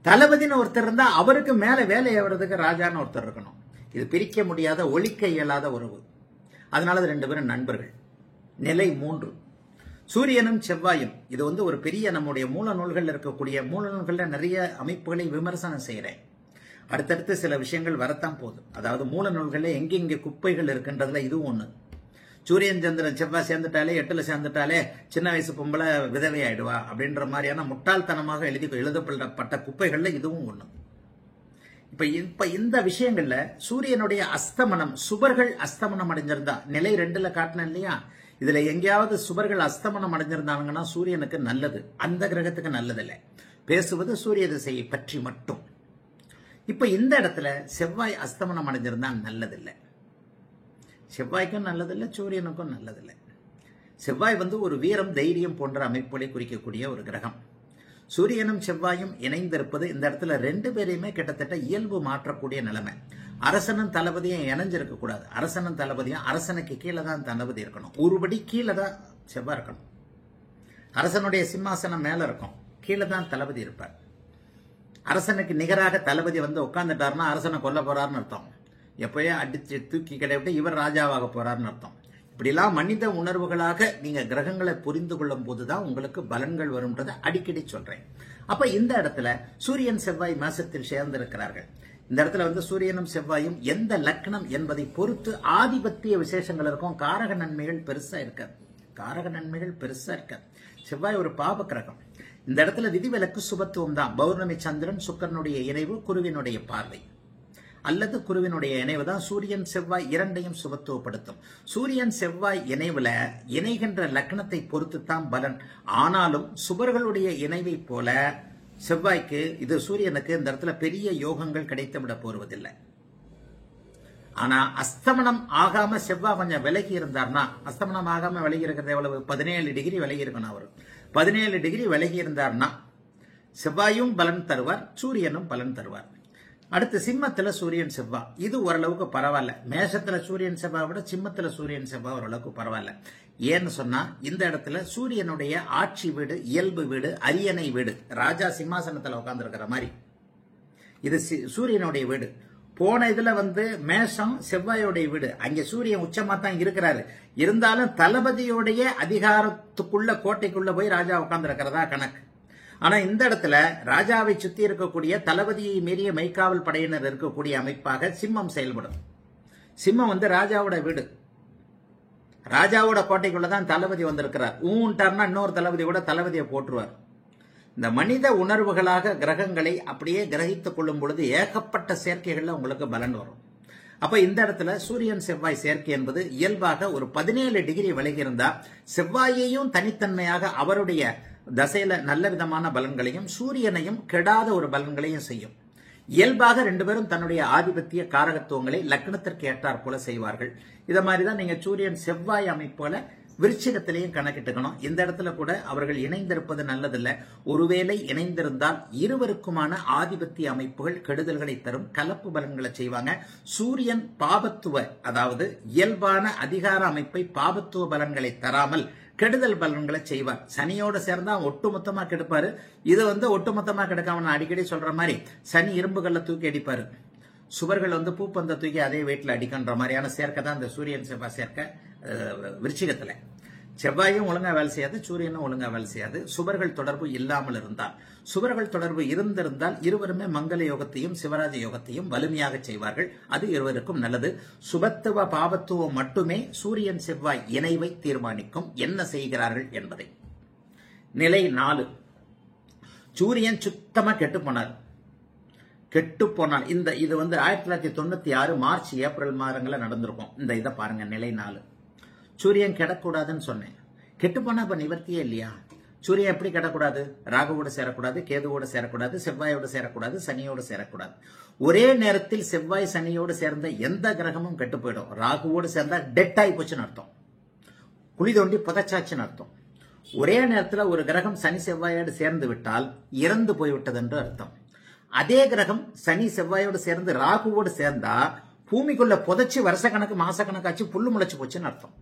தளபதினு ஒருத்தர் இருந்தா அவருக்கு மேல வேலை ஏவறதுக்கு ராஜான்னு ஒருத்தர் இருக்கணும். இது பிரிக்க முடியாத, ஒழிக்க இயலாத உறவு. அதனால 2 பேரும் நண்பர்கள். நிலை 3 சூரியனும் செவ்வாயும். இது ஒரு பெரிய நம்முடைய மூல நூல்கள் இருக்கக்கூடிய மூல நூல்களில் நிறைய அமைப்புகளை விமர்சனம் செய்கிறேன். அடுத்தடுத்து சில விஷயங்கள் வரத்தான் போகுது. அதாவது மூல நூல்களில் எங்கெங்கே குப்பைகள் இருக்கின்றதுல இதுவும் ஒன்று. சூரியன் சந்திரன் செவ்வாய் சேர்ந்துட்டாலே, 8ல சேர்ந்துட்டாலே சின்ன வயசு பொம்பளை விதவை ஆயிடுவா அப்படின்ற மாதிரியான முட்டாள்தனமாக எழுதப்பட்ட குப்பைகள்ல இதுவும் ஒன்று. இப்ப இந்த விஷயங்கள்ல சூரியனுடைய அஸ்தமனம், சுபர்கள் அஸ்தமனம் அடைஞ்சிருந்தா, நிலை 2ல காட்டினேன் இல்லையா, இதுல எங்கேயாவது சுபர்கள் அஸ்தமனம் அடைஞ்சிருந்தாங்கன்னா சூரியனுக்கு நல்லது, அந்த கிரகத்துக்கு நல்லதில்லை. பேசுவது சூரிய திசையை பற்றி மட்டும். இப்ப இந்த இடத்துல செவ்வாய் அஸ்தமனம் அடைஞ்சிருந்தா நல்லதில்லை. செவ்வாய்க்கும் நல்லதில்லை, சூரியனுக்கும் நல்லதில்லை. செவ்வாய் ஒரு வீரம், தைரியம் போன்ற அமைப்புகளை குறிக்கக்கூடிய ஒரு கிரகம். சூரியனும் செவ்வாயும் இணைந்திருப்பது இந்த இடத்துல ரெண்டு பேரையுமே கிட்டத்தட்ட இயல்பு மாற்றக்கூடிய நிலைமை. அரசனும் தளபதியும் இணைஞ்சிருக்க கூடாது. அரசனும் தளபதியும் அரசனுக்கு கீழே தான் தளபதி இருக்கணும். ஒருபடி கீழே தான் செவ்வாய் இருக்கணும். அரசனுடைய சிம்மாசனம் மேல இருக்கும், கீழே தான் தளபதி இருப்பார். அரசனுக்கு நிகராக தளபதி வந்து உட்கார்ந்துட்டாருன்னா அரசனை கொல்ல போறாருன்னு அர்த்தம். எப்பயோ அடிச்சு தூக்கி கிடைவிட்டு இவர் ராஜாவாக போறாருன்னு அர்த்தம். இப்படிலாம் மனித உணர்வுகளாக நீங்க கிரகங்களை புரிந்து கொள்ளும் போதுதான் உங்களுக்கு பலன்கள் வரும்ன்றதை அடிக்கடி சொல்றேன். அப்ப இந்த இடத்துல சூரியன் செவ்வாய் மேசத்தில் சேர்ந்திருக்கிறார்கள். இந்த இடத்துல வந்து சூரியனும் செவ்வாயும் எந்த லக்னம் என்பதை பொறுத்து ஆதிபத்திய விசேஷங்கள் இருக்கும். காரக நன்மைகள் பெருசா இருக்காது. காரக நன்மைகள் பெருசா இருக்காது. செவ்வாய் ஒரு பாப கிரகம். இந்த இடத்துல விதிவிலக்கு சுபத்துவம் தான். பௌர்ணமி சந்திரன் சுக்கரனுடைய இணைவு, குருவினுடைய பார்வை அல்லது குருவினுடைய இணைவு தான் சூரியன் செவ்வாய் இரண்டையும் சுபத்துவப்படுத்தும். சூரியன் செவ்வாய் இணைவுல இணைகின்ற லக்னத்தை பொறுத்து தான் பலன். ஆனாலும் சுபர்களுடைய இணைவை போல செவ்வாய்க்கு இது சூரியனுக்கு இந்த இடத்துல பெரிய யோகங்கள் கிடைத்து விட போவதில்லை. ஆனா அஸ்தமனம் ஆகாம செவ்வாய் கொஞ்சம் விலகி இருந்தார்னா, அஸ்தமனம் ஆகாம விலகி இருக்கிறது எவ்வளவு? 17 டிகிரி விலகி இருக்கணும். அவர் 17 டிகிரி விலகி இருந்தார்னா செவ்வாயும் பலன் தருவார், சூரியனும் பலன் தருவார். அடுத்து சிம்மத்துல சூரியன் செவ்வாய், இது ஓரளவுக்கு பரவாயில்ல. மேஷத்துல சூரியன் செவ்வாய் விட சிம்மத்துல சூரியன் செவ்வாய் ஓரளவுக்கு பரவாயில்ல. ஏன்னு சொன்னா இந்த இடத்துல சூரியனுடைய ஆட்சி வீடு, இயல்பு வீடு, அரியணை வீடு, ராஜா சிம்மாசனத்துல உட்கார்ந்து இருக்கிற மாதிரி இது சூரியனுடைய வீடு. போன இதுல வந்து மேஷம் செவ்வாயோடைய வீடு, அங்க சூரியன் உச்சமா தான் இருக்கிறாரு. இருந்தாலும் தளபதியோடைய அதிகாரத்துக்குள்ள கோட்டைக்குள்ள போய் ராஜா உட்கார்ந்து இருக்கிறதா கணக்கு. ஆனா இந்த இடத்துல ராஜாவை சுத்தி இருக்கக்கூடிய தளபதியை மீறிய மெய்காவல் படையினர் இருக்கக்கூடிய அமைப்பாக சிம்மம் செயல்படும். சிம்மம் வந்து ராஜாவோட வீடு. ராஜாவோட கோட்டைக்குள்ளதான் தளபதி வந்திருக்கிறார். ஊன்ட்டார்னா இன்னொரு தளபதி கூட தளபதியை போட்டுருவார். இந்த மனித உணர்வுகளாக கிரகங்களை அப்படியே கிரகித்துக் கொள்ளும் பொழுது ஏகப்பட்ட சேர்க்கைகள்ல உங்களுக்கு பலன் வரும். அப்ப இந்த இடத்துல சூரியன் செவ்வாய் சேர்க்கை என்பது இயல்பாக ஒரு 17 டிகிரி விலகி இருந்தா செவ்வாயையும் தனித்தன்மையாக அவருடைய தசையில நல்ல விதமான பலன்களையும் சூரியனையும் கெடாத ஒரு பலன்களையும் செய்யும். இயல்பாக ரெண்டு பேரும் தன்னுடைய ஆதிபத்திய காரகத்துவங்களை லக்னத்திற்கு ஏற்றாற் போல செய்வார்கள். இத மாதிரிதான் நீங்க சூரியன் செவ்வாய் அமைப்போல விருச்சிகத்திலையும் கணக்கிட்டுக்கணும். இந்த இடத்துல கூட அவர்கள் இணைந்திருப்பது நல்லதில்லை. ஒருவேளை இணைந்திருந்தால் இருவருக்குமான ஆதிபத்திய அமைப்புகள் கெடுதல்களை தரும், கலப்பு பலன்களை செய்வாங்க. சூரியன் பாபத்துவ, அதாவது இயல்பான அதிகார அமைப்பை பாபத்துவ பலன்களை தராமல் கெடுதல் பலன்களை செய்வார். சனியோட சேர்ந்தா ஒட்டுமொத்தமா கெடுப்பாரு. இது வந்து ஒட்டுமொத்தமா கெடுக்காம நான் அடிக்கடி சொல்ற மாதிரி சனி இரும்புகள்ல தூக்கி அடிப்பாரு, சுவர்கள் வந்து பூப்பந்த தூக்கி அதே வெயிட்ல அடிக்கின்ற மாதிரியான சேர்க்கை தான் இந்த சூரியன் செவ்வாய் சேர்க்கை விருச்சிகத்துல. செவ்வாயும் ஒழுங்கா வேலை செய்யாது, சூரியனும் ஒழுங்கா வேலை செய்யாது. சுவர்கள் தொடர்பு இல்லாமல் இருந்தால், சுவர்கள் தொடர்பு இருந்திருந்தால் இருவருமே மங்கள யோகத்தையும் சிவராஜ யோகத்தையும் வலிமையாக செய்வார்கள். அது இருவருக்கும் நல்லது. சுபத்துவ பாபத்துவம் மட்டுமே சூரியன் செவ்வாய் இணைவை தீர்மானிக்கும் என்ன செய்கிறார்கள் என்பதை. நிலை 4, சூரியன் சுத்தமா கெட்டு போனார். இந்த இது வந்து 1996 மார்ச் ஏப்ரல் மாதங்கள்ல நடந்திருக்கும். இந்த இதை பாருங்க, நிலை 4. சூரியன் கெடக்கூடாதுன்னு சொன்னேன். கெட்டு போனா இப்ப நிவர்த்தியே இல்லையா? சூரியன் எப்படி கெடக்கூடாது? ராகுவோட சேரக்கூடாது, கேதுவோட சேரக்கூடாது, செவ்வாயோட சேரக்கூடாது, சனியோட சேரக்கூடாது. ஒரே நேரத்தில் செவ்வாய் சனியோடு சேர்ந்த எந்த கிரகமும் கெட்டு போயிடும். ராகுவோடு சேர்ந்தா டெட் ஆகி போச்சுன்னு அர்த்தம், குழி தோண்டி புதைச்சாச்சுன்னு அர்த்தம். ஒரே நேரத்தில் ஒரு கிரகம் சனி செவ்வாயோடு சேர்ந்து விட்டால் இறந்து போய்விட்டது என்று அர்த்தம். அதே கிரகம் சனி செவ்வாயோடு சேர்ந்து ராகுவோடு சேர்ந்தா பூமிக்குள்ள புதைச்சு வருஷக்கணக்கு மாசக்கணக்காச்சு புல்லு முளைச்சு போச்சுன்னு அர்த்தம்.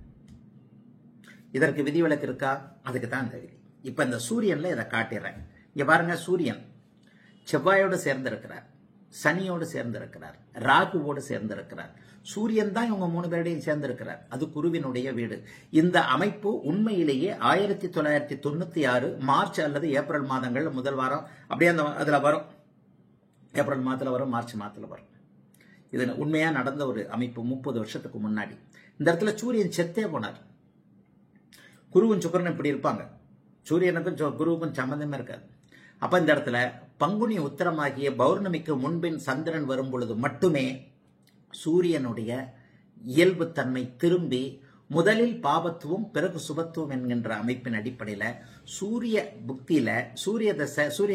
இதற்கு விதிவிலக்கு இருக்கா? அதுக்கு தான் இந்த விதி. இப்ப இந்த சூரியன்ல இதை காட்டிடுறேன். இங்க பாருங்க, சூரியன் செவ்வாயோடு சேர்ந்து இருக்கிறார், சனியோடு சேர்ந்து இருக்கிறார், ராகுவோடு சேர்ந்து இருக்கிறார். சூரியன் தான் இவங்க 3 பேருடையும் சேர்ந்து இருக்கிறார். அது குருவினுடைய வீடு. இந்த அமைப்பு உண்மையிலேயே 1996 மார்ச் அல்லது ஏப்ரல் மாதங்கள் முதல் வாரம் அப்படியே அதுல வரும். ஏப்ரல் மாதத்துல வரும், மார்ச் மாதத்துல வரும். இது உண்மையா நடந்த ஒரு அமைப்பு 30 வருஷத்துக்கு முன்னாடி. இந்த இடத்துல சூரியன் செத்தே போனார். குருவும் சுக்கிரனும் இப்படி இருப்பாங்க. சூரியனுக்கும் குருவுக்கும் சம்பந்தமே இருக்காது. அப்ப இந்த இடத்துல பங்குனி உத்தரமாகிய பௌர்ணமிக்கு முன்பின் சந்திரன் வரும் பொழுது மட்டுமே சூரியனுடைய இயல்பு தன்மை திரும்பி முதலில் பாபத்துவம் பிறகு சுபத்துவம் என்கின்ற அமைப்பின் அடிப்படையில சூரிய புக்தியில சூரிய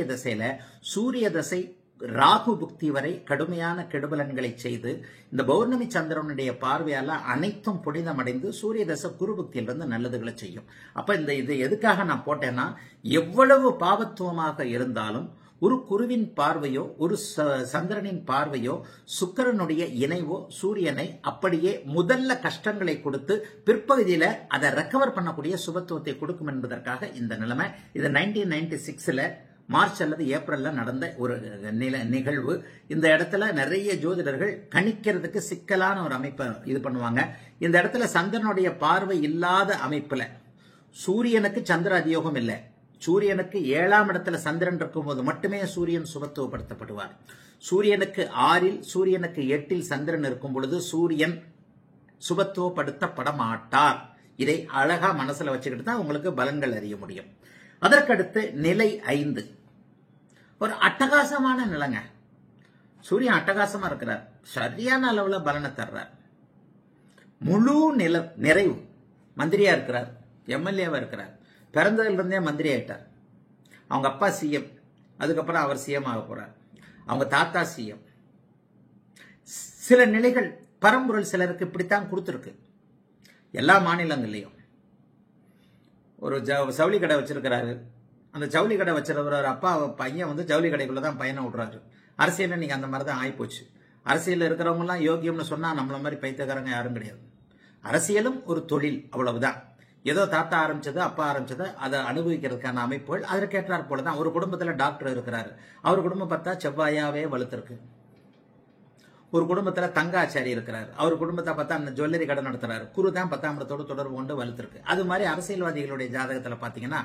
தசையில சூரிய தசை ராகு புக்தி வரை கடுமையான கெடுபலன்களை செய்து இந்த பௌர்ணமி சந்திரனுடைய பார்வையால அனைத்தும் புனிதமடைந்து சூரிய தசை குரு புக்தியிலிருந்து நல்லதுகளை செய்யும். அப்ப இது எதுக்காக நான் போட்டேன்னா, எவ்வளவு பாவத்துவமாக இருந்தாலும் ஒரு குருவின் பார்வையோ ஒரு சந்திரனின் பார்வையோ சுக்கிரனுடைய இணைவோ சூரியனை அப்படியே முதல்ல கஷ்டங்களை கொடுத்து பிற்பகுதியில அதை ரெக்கவர் பண்ணக்கூடிய சுபத்துவத்தை கொடுக்கும் என்பதற்காக இந்த நிலைமை. இது 1996 மார்ச் அல்லது ஏப்ரல்ல நடந்த ஒரு நிகழ்வு. இந்த இடத்துல நிறைய ஜோதிடர்கள் கணிக்கிறதுக்கு சிக்கலான ஒரு அமைப்பை இது பண்ணுவாங்க. இந்த இடத்துல சந்திரனுடைய பார்வை இல்லாத அமைப்புல சூரியனுக்கு சந்திர அதியோகம் இல்லை. சூரியனுக்கு 7ஆம் இடத்துல சந்திரன் இருக்கும்போது மட்டுமே சூரியன் சுபத்துவப்படுத்தப்படுவார். சூரியனுக்கு 6ல் சூரியனுக்கு 8ல் சந்திரன் இருக்கும் பொழுது சூரியன் சுபத்துவப்படுத்தப்பட மாட்டார். இதை அழகா மனசுல வச்சுக்கிட்டு தான் உங்களுக்கு பலன்கள் அறிய முடியும். அதற்கடுத்து நிலை 5 ஒரு அட்டகாசமான நிலைங்க. சூரியன் அட்டகாசமா இருக்கிறார், சரியான அளவுல பலனை தர்றார், முழு நிறைவு. மந்திரியா இருக்கிறார், எம்எல்ஏவா இருக்கிறார், பிறந்ததிலிருந்தே மந்திரி ஆயிட்டார். அவங்க அப்பா சிஎம், அதுக்கப்புறம் அவர் சிஎம் ஆக போறார். அவங்க தாத்தா சிஎம். சில நிலைகள் பரம்பொருள் சிலருக்கு இப்படித்தான் கொடுத்துருக்கு. எல்லா மாநிலங்கள்லையும் ஒரு ஜவுளி கடை வச்சிருக்கிறாரு. அந்த ஜவுளி கடை வச்சிருக்கிற அப்பா பையன் ஜவுளி கடைக்குள்ளதான் பையனை விடுறாரு. அரசியல் இன்னைக்கு அந்த மாதிரி தான் ஆயிப்போச்சு. அரசியல் இருக்கிறவங்க எல்லாம் யோகியம்னு சொன்னா நம்மள மாதிரி பைத்தியக்காரங்க யாரும் கிடையாது. அரசியலும் ஒரு தொழில், அவ்வளவுதான். ஏதோ தாத்தா ஆரம்பிச்சது அப்பா ஆரம்பிச்சது அதை அனுபவிக்கிறதுக்கான அமைப்புகள் அதற்கேற்றாற் போலதான். ஒரு குடும்பத்துல டாக்டர் இருக்கிறாரு, அவர் குடும்பம் பார்த்தா செவ்வாயாவே வலுத்திருக்கு. ஒரு குடும்பத்துல தங்காச்சாரி இருக்கிறார், அவர் குடும்பத்தை பார்த்தா ஜுவல்லரி கடை நடத்துறாரு, குரு தான் 10ஆம் இடத்தோடு தொடர்பு கொண்டு வலுத்திருக்கு. அது மாதிரி அரசியல்வாதிகளுடைய ஜாதகத்துல பாத்தீங்கன்னா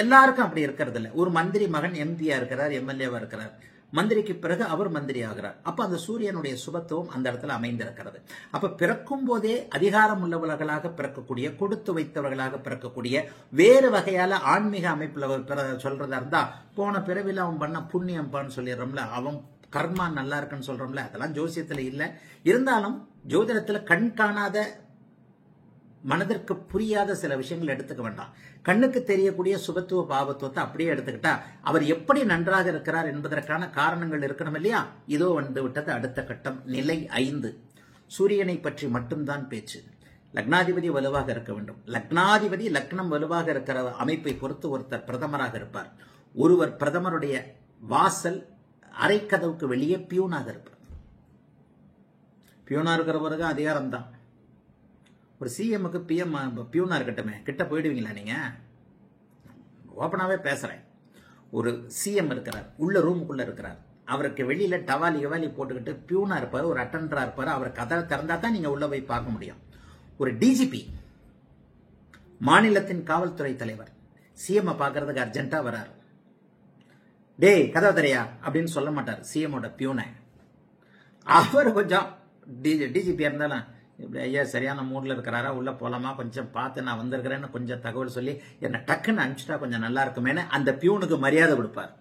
எல்லாருக்கும் அப்படி இருக்கிறது இல்லை. ஒரு மந்திரி மகன் எம்பியா இருக்கிறார், எம்எல்ஏவா இருக்கிறார், மந்திரிக்கு பிறகு அவர் மந்திரி ஆகிறார். அப்ப அந்த சூரியனுடைய சுபத்துவம் அந்த இடத்துல அமைந்திருக்கிறது. அப்ப பிறக்கும் போதே அதிகாரம் உள்ளவர்களாக பிறக்கக்கூடிய, கொடுத்து வைத்தவர்களாக பிறக்கக்கூடிய, வேறு வகையால ஆன்மீக அமைப்புல சொல்றதா இருந்தா போன பிறவில அவன் பண்ண புண்ணியம்பான்னு சொல்லிடுறோம்ல, அவன் கர்மா நல்லா இருக்குன்னு சொல்றோம்ல, அதெல்லாம் ஜோசியத்துல இல்ல. இருந்தாலும் ஜோதிடத்துல கண் காணாத மனதிற்கு புரியாத சில விஷயங்கள் எடுத்துக்க வேண்டாம். கண்ணுக்கு தெரியக்கூடிய சுபத்துவ பாவத்துவத்தை அப்படியே எடுத்துக்கிட்டா அவர் எப்படி நன்றாக இருக்கிறார் என்பதற்கான காரணங்கள் இருக்கணும் இல்லையா? இதோ விட்டது அடுத்த கட்டம். நிலை 5 சூரியனை பற்றி மட்டும்தான் பேச்சு. லக்னாதிபதி வலுவாக இருக்க வேண்டும். லக்னாதிபதி லக்னம் வலுவாக இருக்கிற அமைப்பை பொறுத்து ஒருத்தர் பிரதமராக இருப்பார். ஒருவர் பிரதமருடைய வாசல் அரைக்கதவுக்கு வெளியே பியூனாக இருப்பார். பியூனா இருக்கிற பிறகு அதிகாரம் தான். ஒரு சிஎம்முக்கு பிஎம் பியூனா இருக்கட்டுமே, கிட்ட போயிடுவீங்களா நீங்க? ஓப்பனாவே பேசுறேன். ஒரு சிஎம் இருக்கிறார், உள்ள ரூமுக்குள்ள இருக்கிறார், அவருக்கு வெளியில டவாலி போட்டுக்கிட்டு பியூனா இருப்பாரு, ஒரு அட்டெண்டரா இருப்பாரு. அவர் கதவை திறந்தா தான் நீங்க உள்ள போய் பார்க்க முடியும். ஒரு டிஜிபி, மாநிலத்தின் காவல்துறை தலைவர், சிஎம் பார்க்கறதுக்கு அர்ஜென்ட்டா வராரு. டேய் கதவை தரையா அப்படின்னு சொல்ல மாட்டார் சிஎம்மோட பியூனை. அவர் கொஞ்சம் டிஜிபியா இருந்தாலும் இப்படி ஐயா சரியான மூட்ல இருக்கிறாரா, உள்ள போலாமா, கொஞ்சம் பார்த்து நான் வந்திருக்கிறேன்னு கொஞ்சம் தகவல் சொல்லி என்ன டக்குன்னு அனுப்பிச்சிட்டா கொஞ்சம் நல்லா இருக்குமேனு அந்த பியூனுக்கு மரியாதை கொடுப்பார்.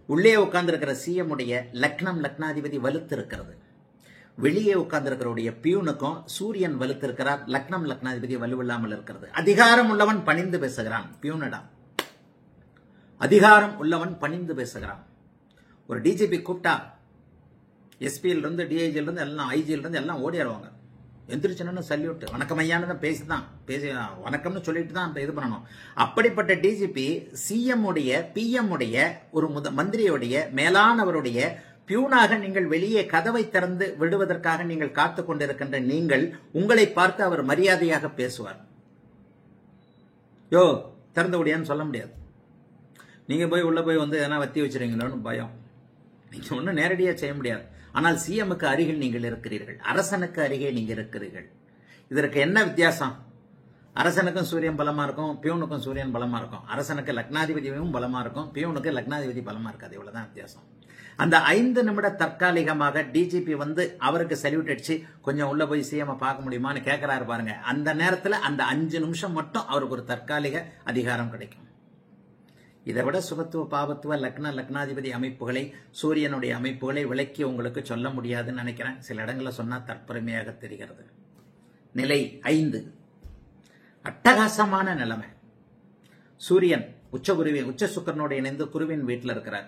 உள்ளே உட்கார்ந்து இருக்கிற சிஎம் உடைய லக்னாதிபதி வலுத்து இருக்கிறது. வெளியே உட்கார்ந்து இருக்கிற பியூனுக்கும் சூரியன் வலுத்து இருக்கிறார். லக்னாதிபதி வலுவில்லாமல் இருக்கிறது. அதிகாரம் உள்ளவன் பணிந்து பேசுகிறான். பியூனடா அதிகாரம் உள்ளவன் பணிந்து பேசுகிறான். ஒரு டிஜிபி கூப்பிட்டா எஸ்பியில இருந்து டிஐஜில இருந்து எல்லாம் ஐஜில இருந்து எல்லாம் ஓடிடுவாங்க. எந்திரிச்சனு சல்யூட், வணக்கம் ஐயான்னு தான் பேசி வணக்கம்னு சொல்லிட்டு தான் இது பண்ணணும். அப்படிப்பட்ட டிஜிபி சிஎம் உடைய பிஎம் உடைய ஒரு மந்திரியுடைய மேலானவருடைய பியூனாக நீங்கள் வெளியே கதவை திறந்து விடுவதற்காக நீங்கள் காத்து கொண்டிருக்கின்ற நீங்கள் உங்களை பார்த்து அவர் மரியாதையாக பேசுவார். யோ திறந்து விடியான்னு சொல்ல முடியாது. நீங்க போய் உள்ள போய் எதனா வத்தி வச்சிருக்கீங்களோன்னு பயம். நீங்க ஒன்னும் நேரடியா செய்ய முடியாது. ஆனால் சிஎம்முக்கு அருகில் நீங்கள் இருக்கிறீர்கள், அரசனுக்கு அருகே நீங்க இருக்கிறீர்கள். இதற்கு என்ன வித்தியாசம்? அரசனுக்கும் சூரியன் பலமா இருக்கும், பியூனுக்கும் சூரியன் பலமா இருக்கும். அரசனுக்கு லக்னாதிபதியும் பலமா இருக்கும், பியூனுக்கு லக்னாதிபதி பலமா இருக்காது. இவ்வளவுதான் வித்தியாசம். அந்த 5 நிமிட தற்காலிகமாக டிஜிபி அவருக்கு சல்யூட் அடிச்சு கொஞ்சம் உள்ள போய் சிஎம் பார்க்க முடியுமான்னு கேட்கிறாரு பாருங்க. அந்த நேரத்தில் அந்த 5 நிமிஷம் மட்டும் அவருக்கு ஒரு தற்காலிக அதிகாரம் கிடைக்கும். இதை விட சுபத்துவ பாவத்துவ லக்னாதிபதி அமைப்புகளை, சூரியனுடைய அமைப்புகளை விளக்கி உங்களுக்கு சொல்ல முடியாதுன்னு நினைக்கிறேன். சில இடங்களில் சொன்னா தற்பெருமையாக தெரிகிறது. நிலை 5 அட்டகாசமான நிலைமை. சூரியன் உச்ச சுக்கரனோடு இணைந்து குருவின் வீட்டில் இருக்கிறார்.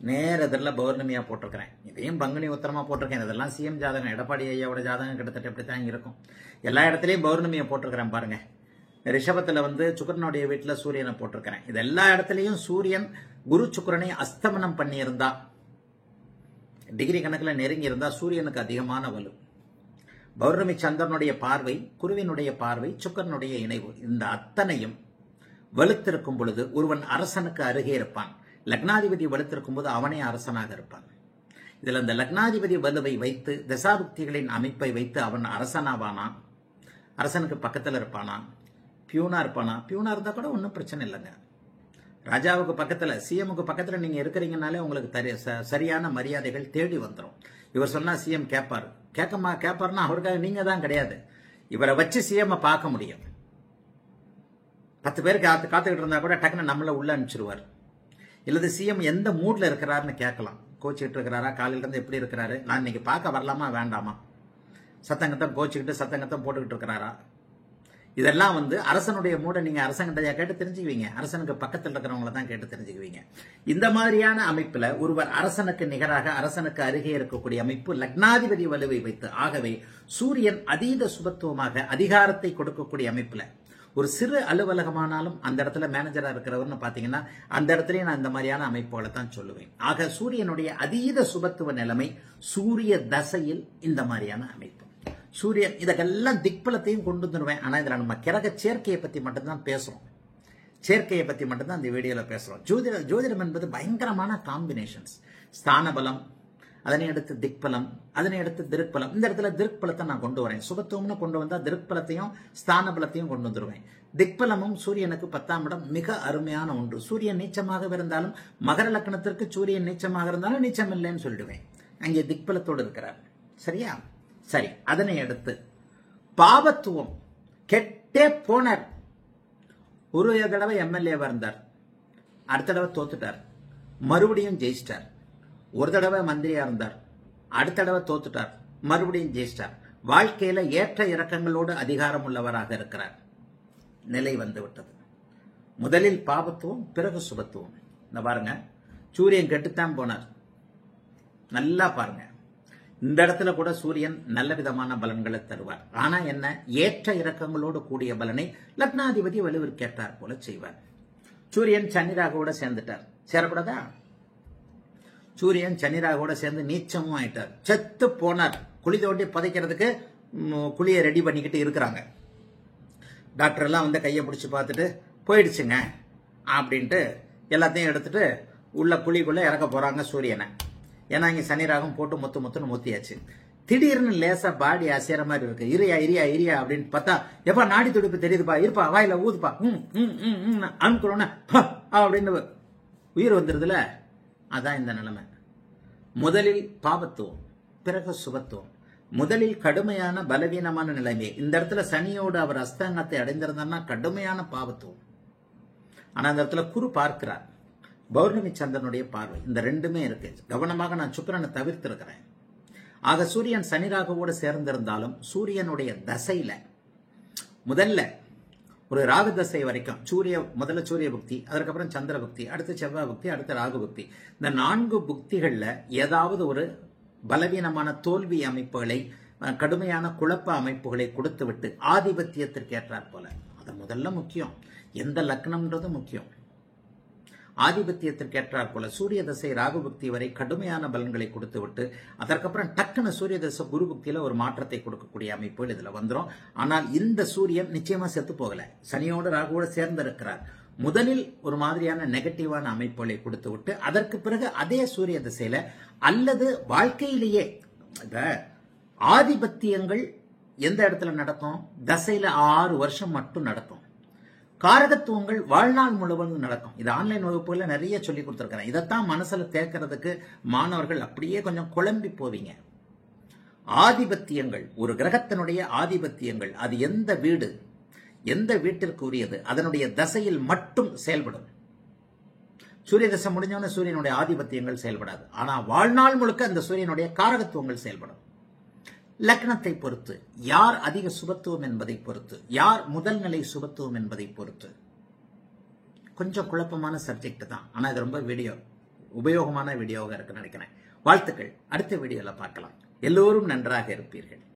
நேர எதிரில் பௌர்ணமியா போட்டிருக்கிறேன். இதையும் பங்குனி உத்தரமா போட்டிருக்கேன். இதெல்லாம் சிஎம் ஜாதகம், எடப்பாடி ஐயாவோட ஜாதகம் கிட்டத்தட்ட இப்படித்தான் இருக்கும். எல்லா இடத்துலையும் பௌர்ணமியை போட்டிருக்கிறேன் பாருங்க. ரிஷபத்துல சுக்கிரனுடைய வீட்டுல சூரியனை போட்டிருக்கிறேன். இது எல்லா இடத்துலையும் சூரியன் குரு சுக்கிரனை அஸ்தமனம் பண்ணியிருந்தா, டிகிரி கணக்குல நெருங்கி இருந்தா சூரியனுக்கு அதிகமான வலு. பௌர்ணமி சந்திரனுடைய பார்வை, குருவினுடைய பார்வை, சுக்கிரனுடைய இணைவு, இந்த அத்தனையும் வலுத்திருக்கும் பொழுது ஒருவன் அரசனுக்கு அருகே இருப்பான். லக்னாதிபதி வலுத்திருக்கும் போது அவனே அரசனாக இருப்பான். இதுல இந்த லக்னாதிபதி வலுவை வைத்து தசாபுக்திகளின் அமைப்பை வைத்து அவன் அரசனாவானா, அரசனுக்கு பக்கத்தில் இருப்பானா, பியூனா இருப்பானா? பியூனா இருந்தா கூட ஒன்றும் பிரச்சனை இல்லைங்க. ராஜாவுக்கு பக்கத்தில், சிஎம்முக்கு பக்கத்தில் நீங்க இருக்கிறீங்கனாலே உங்களுக்கு சரியான மரியாதைகள் தேடி வந்துடும். இவர் சொன்னா சிஎம் கேட்பாரு, கேட்பாருன்னா அவருக்காக நீங்க தான் கிடையாது. இவரை வச்சு சிஎம் பார்க்க முடியும். 10 பேருக்கு காத்துக்கிட்டு இருந்தா கூட டக்குன்னு நம்மள உள்ள அனுப்பிச்சிருவார். இல்லது சிஎம் எந்த மூட்ல இருக்கிறாருன்னு கேட்கலாம். கோச்சிக்கிட்டு இருக்கிறாரா, காலையில இருந்து எப்படி இருக்கிறாரு, நான் இன்னைக்கு பார்க்க வரலாமா வேண்டாமா, சத்தங்கத்தம் கோச்சிக்கிட்டு சத்தங்கத்தம் போட்டுக்கிட்டு இருக்கிறாரா, இதெல்லாம் அரசனுடைய மூட நீங்க அரசங்கிட்ட கேட்டு தெரிஞ்சுக்குவீங்க. அரசனுக்கு பக்கத்தில் இருக்கிறவங்கள தான் கேட்டு தெரிஞ்சுக்குவீங்க. இந்த மாதிரியான அமைப்புல ஒருவர் அரசனுக்கு நிகராக, அரசனுக்கு அருகே இருக்கக்கூடிய அமைப்பு லக்னாதிபதி வலுவை வைத்து. ஆகவே சூரியன் அதீத சுபத்துவமாக அதிகாரத்தை கொடுக்கக்கூடிய அமைப்புல ஒரு சிறு அலுவலகமானாலும் அந்த இடத்துல மேனேஜரா இருக்கிறவர்னு பாத்தீங்கன்னா அந்த இடத்துலயும் நான் இந்த மாதிரியான அமைப்புகளை தான் சொல்லுவேன். ஆக சூரியனுடைய அதீத சுபத்துவ நிலைமை சூரிய தசையில் இந்த மாதிரியான அமைப்பு. சூரியன் இதெல்லாம் திக்பலத்தையும் கொண்டு வந்துடுவேன். ஆனா இதுல நம்ம கிரக சேர்க்கையை பத்தி மட்டும்தான் பேசுறோம். சேர்க்கையை பத்தி மட்டும்தான் இந்த வீடியோல பேசுறோம். ஜோதிடம் என்பது பயங்கரமான காம்பினேஷன்ஸ். ஸ்தான பலம், அதனை அடுத்து திக்பலம், அதனை அடுத்து திருக்பலம். இந்த இடத்துல திருக்பலத்தை நான் கொண்டு வரேன். சுபத்துவம்னு கொண்டு வந்தா திருக்பலத்தையும் ஸ்தான பலத்தையும் கொண்டு வந்துருவேன். திக்பலமும் சூரியனுக்கு 10ஆம் இடம் மிக அருமையான ஒன்று. சூரியன் நீச்சமாக இருந்தாலும், மகர லக்னத்திற்கு சூரியன் நீச்சமாக இருந்தாலும் நீச்சம் இல்லைன்னு சொல்லிடுவேன். அங்கே திக்பலத்தோடு இருக்கிறார். சரியா? சரி. அதனை அடுத்து பாபத்துவம், கெட்டே போனார். ஒரு தடவை எம்எல்ஏவா இருந்தார், அடுத்த தடவை தோத்துட்டார், மறுபடியும் ஜெயிச்சிட்டார். ஒரு தடவை மந்திரியா இருந்தார், அடுத்த தடவை தோத்துட்டார், மறுபடியும் ஜெயிச்சிட்டார். வாழ்க்கையில ஏற்ற இறக்கங்களோடு அதிகாரம் உள்ளவராக இருக்கிறார். நிலை வந்து விட்டது. முதலில் பாபத்துவம், பிறகு சுபத்துவம். இந்த பாருங்க, சூரியன் கெட்டுத்தான் போனார். நல்லா பாருங்க, இந்த இடத்துல கூட சூரியன் நல்ல விதமான பலன்களை தருவார். ஆனா என்ன, ஏற்ற இறக்கங்களோடு கூடிய பலனை லக்னாதிபதி வலுவிற்கேற்றார் போல செய்வார். சூரியன் சன்னிராகவோட சேர்ந்துட்டார். சேரக்கூடாதா? சூரியன் சன்னிராகவோட சேர்ந்து நீச்சமும் ஆயிட்டார். செத்து போனார். குழி தோண்டி புதைக்கிறதுக்கு குழியை ரெடி பண்ணிக்கிட்டு இருக்கிறாங்க. டாக்டர் எல்லாம் கையை பிடிச்சி பார்த்துட்டு போயிடுச்சுங்க அப்படின்ட்டு எல்லாத்தையும் எடுத்துட்டு உள்ள குழிக்குள்ள இறக்க போறாங்க சூரியனை. ஏன்னா இங்க சனிராகம் போட்டு முத்துன்னு முத்தியாச்சு. திடீர்னு லேசா பாடி அசைற மாதிரி இருக்கு. இரியா அப்படின்னு பார்த்தா, எப்பா நாடி துடிப்பு தெரியுதுப்பா, இருப்பா வாயில ஊதுப்பா, அனுக்குறோன்னு அப்படின்னு உயிர் வந்துருதுல. அதான் இந்த நிலைமை. முதலில் பாபத்துவம், பிறகு சுபத்துவம். முதலில் கடுமையான பலவீனமான நிலைமை. இந்த இடத்துல சனியோடு அவர் அஸ்தங்கத்தை அடைந்திருந்தார்னா கடுமையான பாவத்துவம். ஆனா அந்த இடத்துல குரு பார்க்கிறார், பௌர்ணமி சந்திரனுடைய பார்வை, இந்த ரெண்டுமே இருக்கு. கவனமாக நான் சுக்கிரனை தவிர்த்து இருக்கிறேன். ஆக சூரியன் சனிராகவோடு சேர்ந்திருந்தாலும் சூரியனுடைய தசையில முதல்ல ஒரு ராகு தசை வரைக்கும் முதல்ல சூரிய புக்தி, அதுக்கப்புறம் சந்திர புக்தி, அடுத்து செவ்வாய் புக்தி, அடுத்து ராகு புக்தி. இந்த 4 புக்திகள்ல ஏதாவது ஒரு பலவீனமான தோல்வி அமைப்புகளை, கடுமையான குழப்ப அமைப்புகளை கொடுத்து விட்டு ஆதிபத்தியத்திற்கு ஏற்றார் போல. அது முதல்ல முக்கியம். எந்த லக்னம்ன்றது முக்கியம். ஆதிபத்தியத்திற்கு ஏற்றார் போல சூரிய தசை ராகு புக்தி வரை கடுமையான பலன்களை கொடுத்து விட்டு அதற்கப்புறம் டக்குன்னு சூரிய தசை குரு புக்தியில ஒரு மாற்றத்தை கொடுக்கக்கூடிய அமைப்புகள் இதுல வந்துடும். ஆனால் இந்த சூரியன் நிச்சயமா செத்து போகல, சனியோடு ராகுவோடு சேர்ந்து இருக்கிறார். முதலில் ஒரு மாதிரியான நெகட்டிவான அமைப்புகளை கொடுத்து விட்டு அதற்கு பிறகு அதே சூரிய திசையில அல்லது வாழ்க்கையிலேயே ஆதிபத்தியங்கள் எந்த இடத்துல நடக்கும், தசையில 6 வருஷம் மட்டும் நடக்கும். காரகத்துவங்கள் வாழ்நாள் முழுவதும் நடக்கும். இது ஆன்லைன் வகுப்புல நிறைய சொல்லி கொடுத்திருக்கிறேன். இதைத்தான் மனசுல தேர்க்கிறதுக்கு மாணவர்கள் அப்படியே கொஞ்சம் குழம்பி போவீங்க. ஆதிபத்தியங்கள், ஒரு கிரகத்தினுடைய ஆதிபத்தியங்கள், அது எந்த வீடு, எந்த வீட்டிற்கு உரியது, அதனுடைய தசையில் மட்டும் செயல்படும். சூரிய தசை முடிஞ்சவன சூரியனுடைய ஆதிபத்தியங்கள் செயல்படாது. ஆனா வாழ்நாள் முழுக்க அந்த சூரியனுடைய காரகத்துவங்கள் செயல்படும். லக்னத்தை பொறுத்து, யார் அதிக சுபத்துவம் என்பதை பொறுத்து, யார் முதல் நிலை சுபத்துவம் என்பதை பொறுத்து. கொஞ்சம் குழப்பமான சப்ஜெக்ட் தான், ஆனா இது ரொம்ப வீடியோ உபயோகமான வீடியோவாக இருக்குன்னு நினைக்கிறேன். வாழ்த்துக்கள். அடுத்த வீடியோல பார்க்கலாம். எல்லோரும் நன்றாக இருப்பீர்கள்.